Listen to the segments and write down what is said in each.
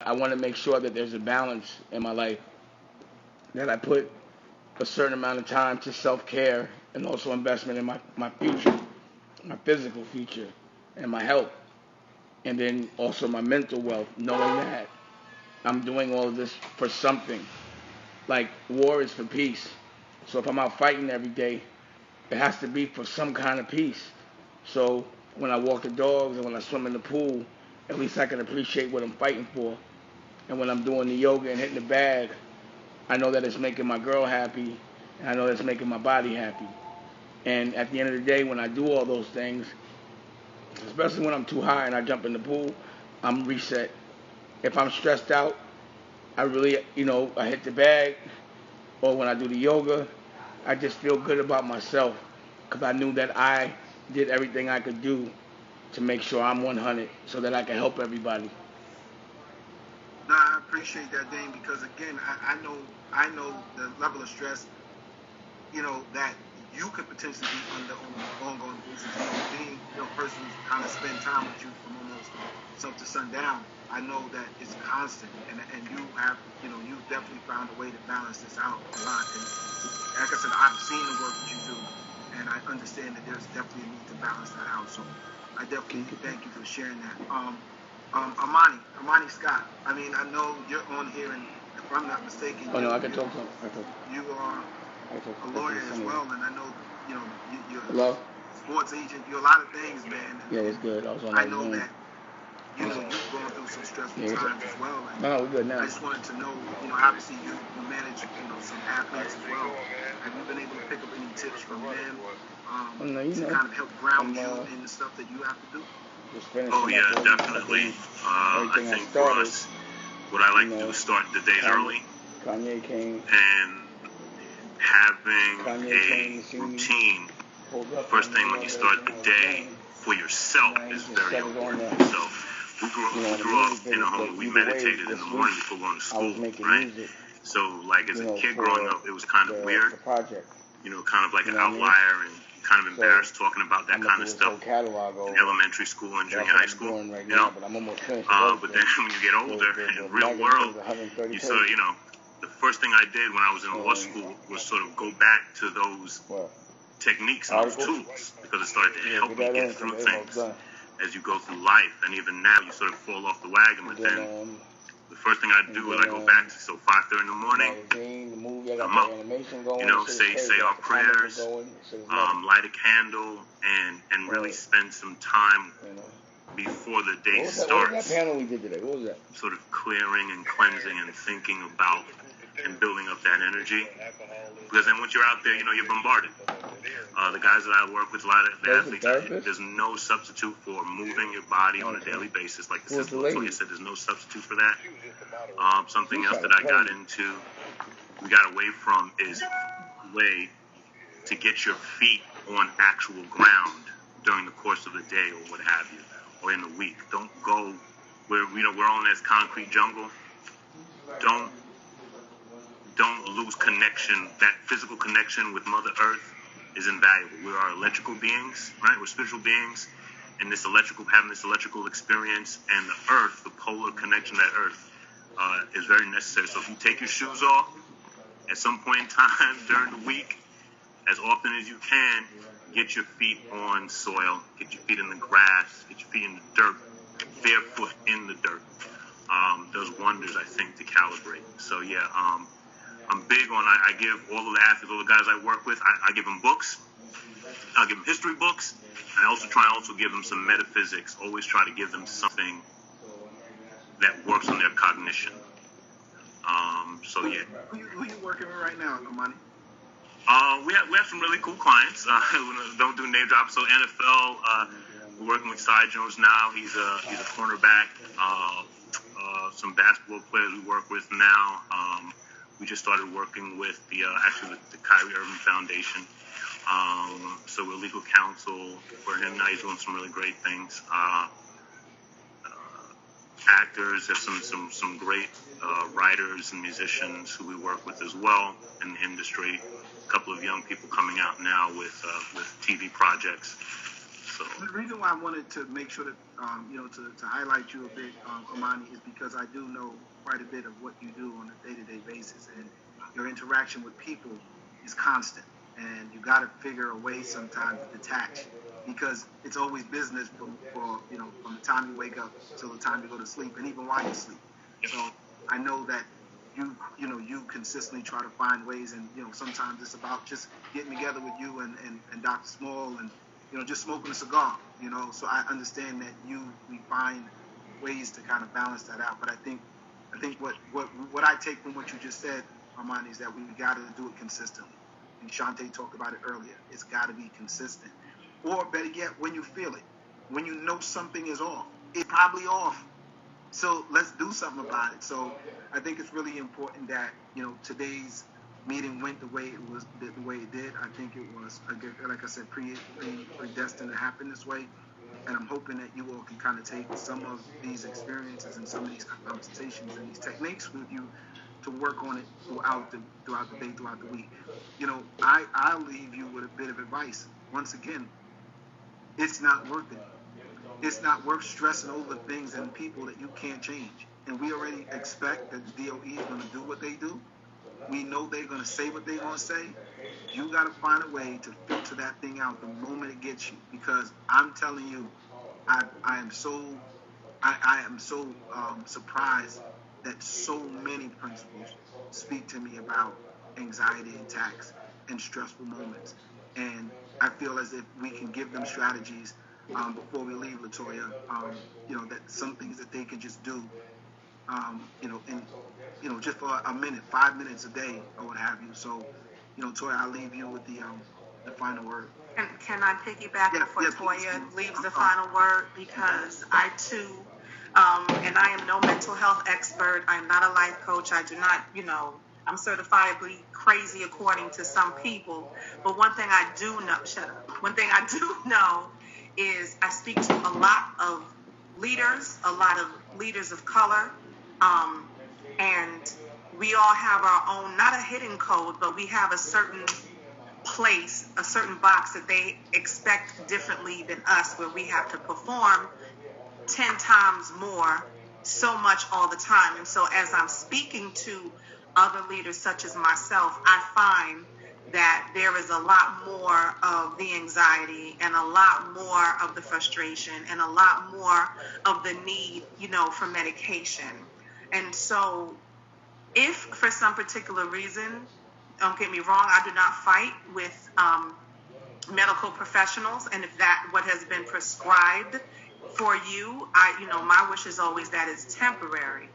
I want to make sure that there's a balance in my life, that I put a certain amount of time to self-care and also investment in my future, my physical future, and my health, and then also my mental wealth, knowing that I'm doing all of this for something. Like, war is for peace. So if I'm out fighting every day, it has to be for some kind of peace. So when I walk the dogs and when I swim in the pool, at least I can appreciate what I'm fighting for. And when I'm doing the yoga and hitting the bag, I know that it's making my girl happy, and I know that it's making my body happy. And at the end of the day, when I do all those things, especially when I'm too high and I jump in the pool, I'm reset. If I'm stressed out, I really, I hit the bag, or when I do the yoga, I just feel good about myself because I knew that I did everything I could do to make sure I'm 100 so that I can help everybody. No, I appreciate that, Dane, because again, I know the level of stress, that you could potentially be under on an ongoing basis. Being a person who's kind of spend time with you from almost sun to sundown, I know that it's constant, and you have, you definitely found a way to balance this out a lot. And like I said, I've seen the work that you do, and I understand that there's definitely a need to balance that out. So I definitely thank you for sharing that. Amani Scott. I mean, I know you're on here, and if I'm not mistaken, Oh no, I can talk to him. You are a lawyer as well, and I know you're Hello? a sports agent. You're a lot of things, man. Yeah, it's good. I know that you've gone through some stressful times as well. And no, we're good now. I just wanted to know, obviously you manage, some athletes as well. Have you been able to pick up any tips from them to kind of help ground you in the stuff that you have to do? Oh yeah, definitely. I think for us, what I like to do is start the days early, and having a routine first thing when you start the day for yourself is very important. So we grew up in a home where we meditated in the morning before going to school, right? So like as a kid growing up, it was kind of weird, kind of like an outlier and kind of embarrassed talking about that kind of stuff in elementary school and junior high school, but then when you get older, in real world, you sort of, the first thing I did when I was in law school was sort of go back to those techniques and those tools because it started to help me get through things as you go through life. And even now, you sort of fall off the wagon, but then the first thing I do is I go back to 5:30 in the morning. I'm up, say our prayers, light a candle, and really spend some time before the day starts. What panel we did today? What was that? Sort of clearing and cleansing and thinking about and building up that energy. Because then once you're out there, you're bombarded. The guys that I work with, a lot of the athletes, there's no substitute for moving your body on a daily basis. Like the sister Latoya said, there's no substitute for that. Something else that I got into, we got away from is a way to get your feet on actual ground during the course of the day or what have you, or in the week. Don't go where, we're all in this concrete jungle. Don't lose connection. That physical connection with Mother Earth is invaluable. We are electrical beings, right? We're spiritual beings, and having this electrical experience, and the Earth, the polar connection to that Earth, is very necessary. So if you take your shoes off at some point in time during the week, as often as you can, get your feet on soil, get your feet in the grass, get your feet in the dirt, barefoot in the dirt. Does wonders, I think, to calibrate. So yeah, I'm big on, I give all of the athletes, all the guys I work with, I give them books. I'll give them history books. I also try to give them some metaphysics. Always try to give them something that works on their cognition. So yeah. Who you working with right now, Amani? We have some really cool clients. Don't do name drops. So NFL, we're working with Cy Jones now. He's a cornerback. Some basketball players we work with now. We just started working with the Kyrie Irving Foundation. So we're legal counsel for him now. He's doing some really great things. Actors, have some great writers and musicians who we work with as well in the industry. A couple of young people coming out now with TV projects. So the reason why I wanted to make sure that to highlight you a bit, Amani, is because I do know quite a bit of what you do on a day-to-day basis, and your interaction with people is constant, and you got to figure a way sometimes to detach, because it's always business from the time you wake up till the time you go to sleep, and even while you sleep. So I know that you consistently try to find ways, and sometimes it's about just getting together with you and Dr. Small, and just smoking a cigar. So I understand that we find ways to kind of balance that out. But I think what I take from what you just said, Armani, is that we got to do it consistently. And Shantae talked about it earlier. It's got to be consistent. Or better yet, when you feel it, when you know something is off, it's probably off. So let's do something about it. So I think it's really important that today's meeting went the way it did. I think it was, like I said, predestined to happen this way. And I'm hoping that you all can kind of take some of these experiences and some of these conversations and these techniques with you to work on it throughout the day, throughout the week. I'll leave you with a bit of advice. Once again, it's not worth it. It's not worth stressing over things and people that you can't change. And we already expect that the DOE is going to do what they do. We know they're going to say what they're going to say. You got to find a way to filter that thing out the moment it gets you. Because I'm telling you, I am so surprised that so many principals speak to me about anxiety attacks and stressful moments. And I feel as if we can give them strategies before we leave, Latoya, that some things that they can just do, just for a minute, 5 minutes a day or what have you. So, Toya, I'll leave you with the final word. Can I piggyback before Toya leaves the final word? Because I too, and I am no mental health expert. I'm not a life coach. I do not, I'm certifiably crazy according to some people. But one thing I do know is I speak to a lot of leaders of color, and we all have our own, not a hidden code, but we have a certain place, a certain box that they expect differently than us, where we have to perform 10 times more, so much all the time. And so as I'm speaking to other leaders such as myself, I find that there is a lot more of the anxiety and a lot more of the frustration and a lot more of the need, for medication. And so if for some particular reason, don't get me wrong, I do not fight with medical professionals. And if that what has been prescribed for you, my wish is always that it's temporary,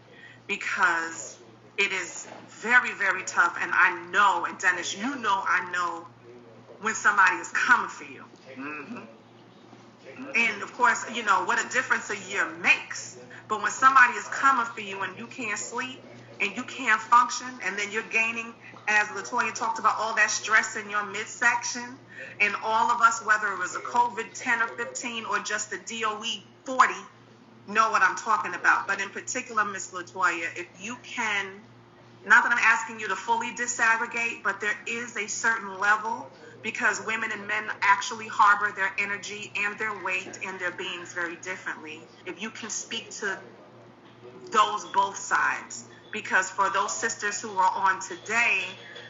because it is very, very tough. And I know, and Dennis, I know when somebody is coming for you. Mm-hmm. And of course, what a difference a year makes. But when somebody is coming for you and you can't sleep and you can't function, and then you're gaining, as Latoya talked about, all that stress in your midsection, and all of us, whether it was a COVID 10 or 15 or just the DOE 40, know what I'm talking about. But in particular, Miss Latoya, if you can, not that I'm asking you to fully disaggregate, but there is a certain level, because women and men actually harbor their energy and their weight and their beings very differently. If you can speak to those both sides, because for those sisters who are on today,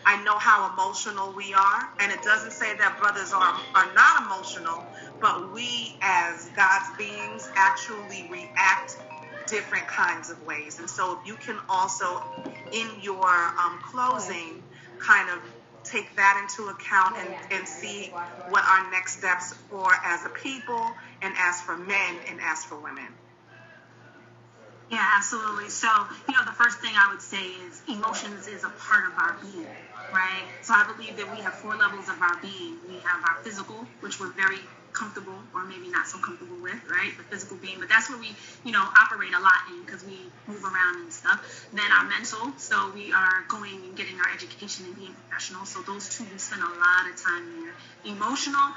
I know how emotional we are, and it doesn't say that brothers are not emotional, but we as God's beings actually react different kinds of ways. And so if you can also, in your closing, kind of take that into account and see what our next steps for as a people, and as for men and as for women. Yeah, absolutely. So, the first thing I would say is emotions is a part of our being, right? So I believe that we have 4 levels of our being. We have our physical, which we're very comfortable or maybe not so comfortable with, right? The physical being, but that's where we, operate a lot in, because we move around and stuff. Then our mental, so we are going and getting our education and being professional. So those two, we spend a lot of time there. Emotional,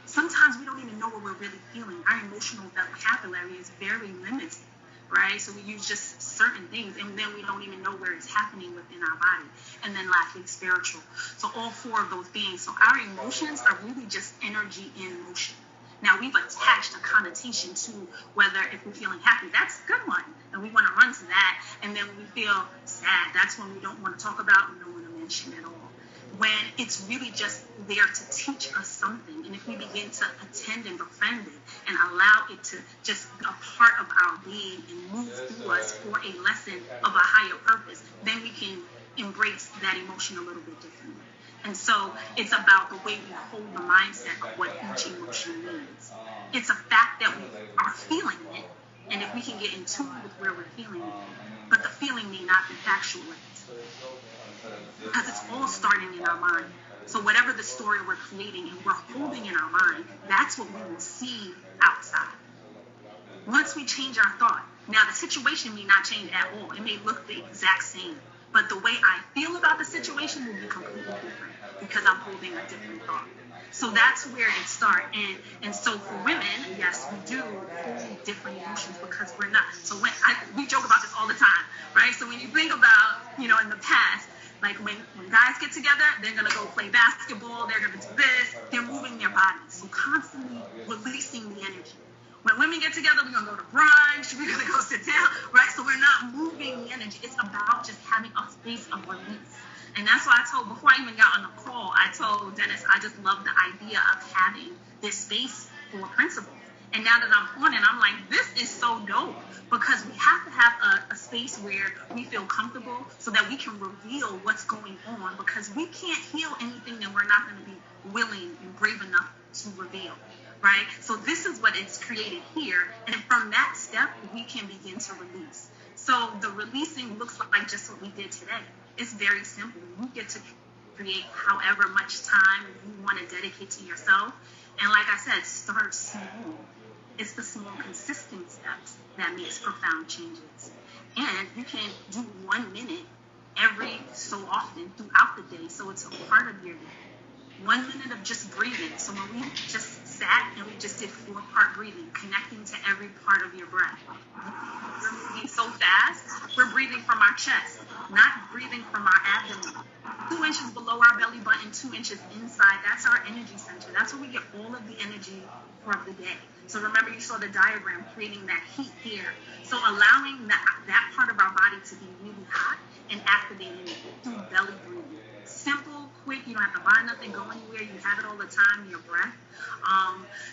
sometimes we don't even know what we're really feeling. Our emotional vocabulary is very limited, right? So we use just certain things, and then we don't even know where it's happening within our body. And then lastly, spiritual. So all 4 of those beings. So our emotions are really just energy in motion, Now we've attached a connotation to whether if we're feeling happy, that's a good one, and we want to run to that. And then when we feel sad, that's when we don't want to talk about, we don't want to mention at all. When it's really just there to teach us something. And if we begin to attend and befriend it and allow it to just be a part of our being and move through us for a lesson of a higher purpose, then we can embrace that emotion a little bit differently. And so it's about the way we hold the mindset of what each emotion means. It's a fact that we are feeling it, and if we can get in tune with where we're feeling it, but the feeling may not be factual, because it's all starting in our mind. So whatever the story we're creating and we're holding in our mind, that's what we will see outside. Once we change our thought, now the situation may not change at all. It may look the exact same, but the way I feel about the situation will be completely different because I'm holding a different thought. So that's where it starts. And so for women, yes, we do hold different emotions because we're not. So we joke about this all the time, right? So when you think about, in the past, like when guys get together, they're going to go play basketball, they're going to do this, they're moving their bodies. So constantly releasing the energy. When women get together, we're going to go to brunch, we're going to go sit down, right? So we're not moving the energy. It's about just having a space of release. And that's why before I even got on the call, I told Dennis, I just love the idea of having this space for principles. And now that I'm on it, I'm like, this is so dope because we have to have a space where we feel comfortable so that we can reveal what's going on because we can't heal anything that we're not going to be willing and brave enough to reveal, right? So this is what it's created here. And from that step, we can begin to release. So the releasing looks like just what we did today. It's very simple. You get to create however much time you want to dedicate to yourself. And like I said, start small. It's the small, consistent steps that makes profound changes. And you can do 1 minute every so often throughout the day, so it's a part of your day. 1 minute of just breathing. So when we just sat and we just did 4-part breathing, connecting to every part of your breath. We're moving so fast, we're breathing from our chest, not breathing from our abdomen. 2 inches below our belly button, 2 inches inside. That's our energy center. That's where we get all of the energy for the day. So remember, you saw the diagram creating that heat here. So allowing that part of our body to be really hot and activating it through belly breathing. Simple, quick, you don't have to buy nothing, go anywhere, you have it all the time, your breath.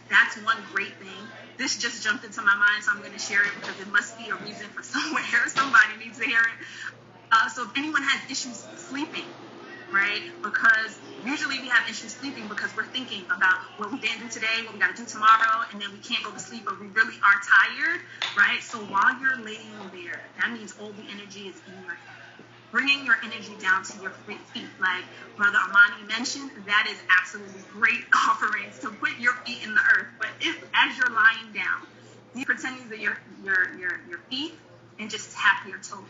That's one great thing. This just jumped into my mind, so I'm going to share it because it must be a reason for somewhere. Somebody needs to hear it. So if anyone has issues sleeping, right? Because usually we have issues sleeping because we're thinking about what we didn't do today, what we got to do tomorrow, and then we can't go to sleep, but we really are tired, right? So while you're laying there, that means all the energy is in your head. Bringing your energy down to your feet, like Brother Armani mentioned, that is absolutely great offerings to put your feet in the earth. But as you're lying down, you pretend that your feet and just tap your toes.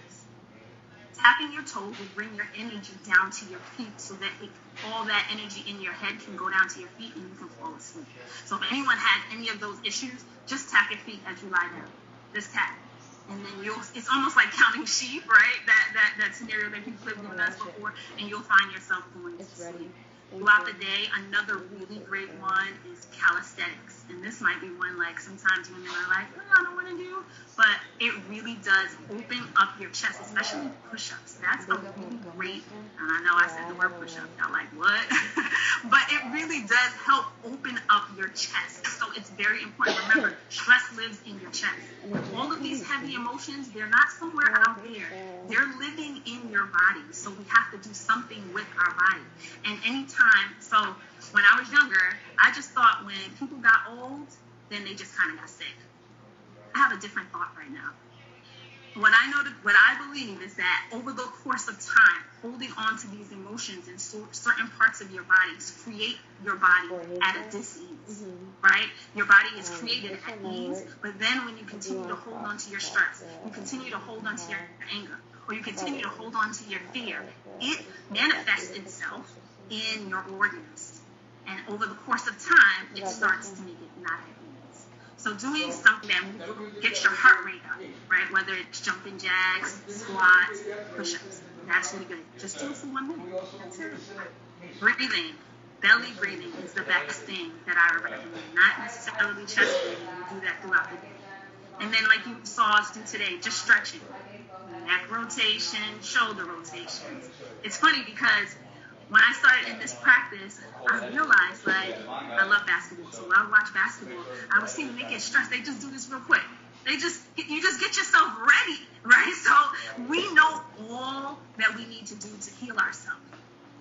Tapping your toes will bring your energy down to your feet so that all that energy in your head can go down to your feet and you can fall asleep. So if anyone has any of those issues, just tap your feet as you lie down. Just tap. And then it's almost like counting sheep, right? That scenario that you've lived with us before, and you'll find yourself going to sleep. Throughout the day, another really great one is calisthenics. And this might be one like sometimes women are like, I don't want to do. But it really does open up your chest, especially push-ups. That's a really great, and I know I said the word push-up. Y'all like, what? But it really does help open up your chest. So it's very important. Remember, stress lives in your chest. All of these heavy emotions, they're not somewhere out there. They're living in your body. So we have to do something with our body. And anytime, so when I was younger, I just thought when people got old, then they just kind of got sick. I have a different thought right now. What I believe is that over the course of time, holding on to these emotions in certain parts of your bodies create your body at a dis-ease, right? Your body is created at ease, but then when you continue to hold on to your stress, you continue to hold on to your anger, or you continue to hold on to your fear, it manifests itself in your organs. And over the course of time, it starts to make it not at ease. So doing something that gets your heart rate up, right? Whether it's jumping jacks, squats, push-ups. That's really good. Just do it for 1 minute. That's it. Breathing. belly breathing is the best thing that I recommend, not necessarily chest breathing. You do that throughout the day. And then, like you saw us do today, just stretching, neck rotation, shoulder rotations. It's funny because when I started in this practice, I realized, like, I love basketball. So when I would watch basketball, I would see when they get stressed, they just do this real quick. You just get yourself ready, right? So we know all that we need to do to heal ourselves.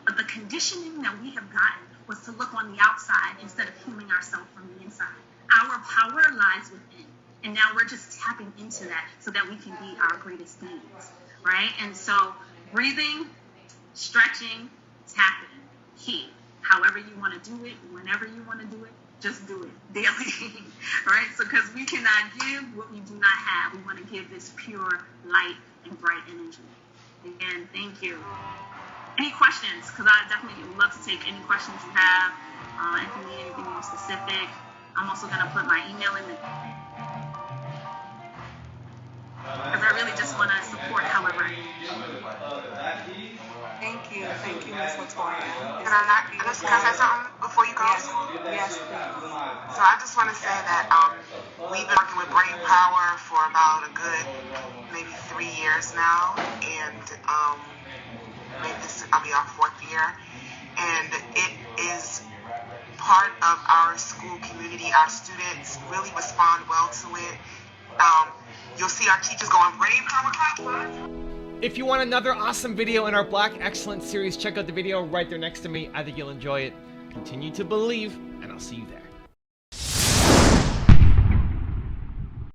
But the conditioning that we have gotten was to look on the outside instead of healing ourselves from the inside. Our power lies within. And now we're just tapping into that so that we can be our greatest beings, right? And so breathing, stretching, tapping, heat. However you want to do it, whenever you want to do it, just do it daily, right? So because we cannot give what we do not have. We want to give this pure light and bright energy. Again, thank you. Any questions? Because I definitely would love to take any questions you have. If you need anything more specific, I'm also going to put my email in the... Because I really just want to support however I can. Thank you, Ms. Latoya. Can I say something before you go? Yes, please. So I just want to say that we've been working with Brain Power for about a good maybe 3 years now, and maybe I'll be our 4th year, and it is part of our school community. Our students really respond well to it. You'll see our teachers go on Brain Power class. If you want another awesome video in our Black Excellence series, check out the video right there next to me. I think you'll enjoy it. Continue to believe, and I'll see you there.